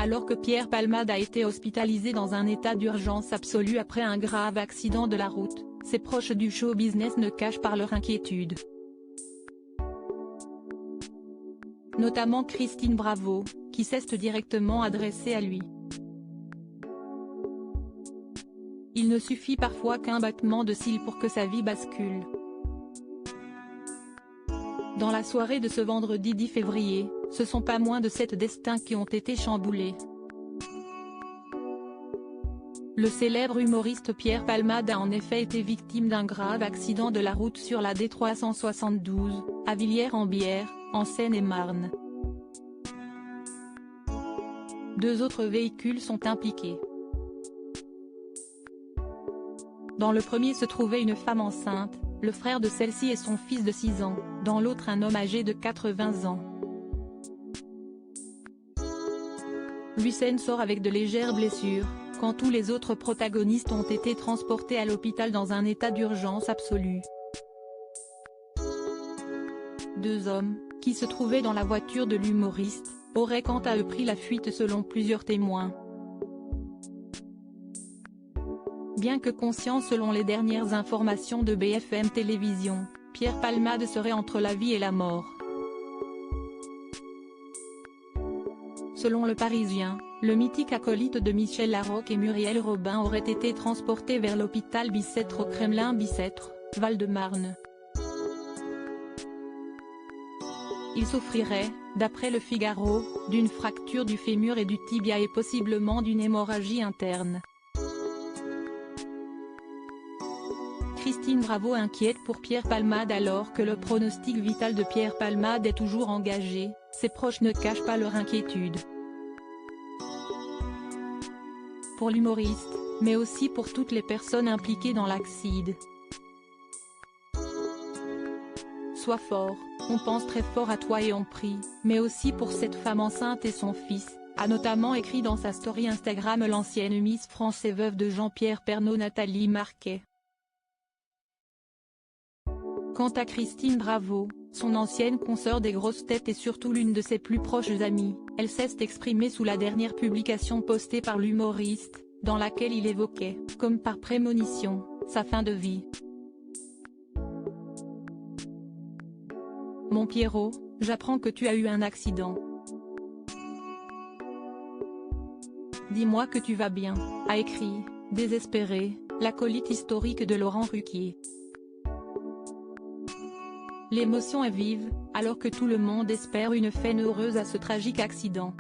Alors que Pierre Palmade a été hospitalisé dans un état d'urgence absolue après un grave accident de la route, ses proches du show business ne cachent pas leur inquiétude. Notamment Christine Bravo, qui s'est directement adressée à lui. Il ne suffit parfois qu'un battement de cils pour que sa vie bascule. Dans la soirée de ce vendredi 10 février, ce sont pas moins de 7 destins qui ont été chamboulés. Le célèbre humoriste Pierre Palmade a en effet été victime d'un grave accident de la route sur la D372, à Villiers-en-Bière, en Seine-et-Marne. 2 autres véhicules sont impliqués. Dans le premier se trouvait une femme enceinte, le frère de celle-ci et son fils de 6 ans, dans l'autre un homme âgé de 80 ans. Lui sort avec de légères blessures, quand tous les autres protagonistes ont été transportés à l'hôpital dans un état d'urgence absolue. 2 hommes, qui se trouvaient dans la voiture de l'humoriste, auraient quant à eux pris la fuite selon plusieurs témoins. Bien que conscient selon les dernières informations de BFM Télévision, Pierre Palmade serait entre la vie et la mort. Selon Le Parisien, le mythique acolyte de Michel Larocque et Muriel Robin aurait été transporté vers l'hôpital Bicêtre au Kremlin-Bicêtre, Val-de-Marne. Il souffrirait, d'après Le Figaro, d'une fracture du fémur et du tibia et possiblement d'une hémorragie interne. Christine Bravo inquiète pour Pierre Palmade alors que le pronostic vital de Pierre Palmade est toujours engagé, ses proches ne cachent pas leur inquiétude. Pour l'humoriste, mais aussi pour toutes les personnes impliquées dans l'accident. Sois fort, on pense très fort à toi et on prie, mais aussi pour cette femme enceinte et son fils, a notamment écrit dans sa story Instagram l'ancienne Miss France et veuve de Jean-Pierre Pernaut Nathalie Marquet. Quant à Christine Bravo, son ancienne consoeur des grosses têtes et surtout l'une de ses plus proches amies, elle s'est exprimée sous la dernière publication postée par l'humoriste, dans laquelle il évoquait, comme par prémonition, sa fin de vie. Mon Pierrot, j'apprends que tu as eu un accident. Dis-moi que tu vas bien, a écrit, désespéré, l'acolyte historique de Laurent Ruquier. L'émotion est vive, alors que tout le monde espère une fin heureuse à ce tragique accident.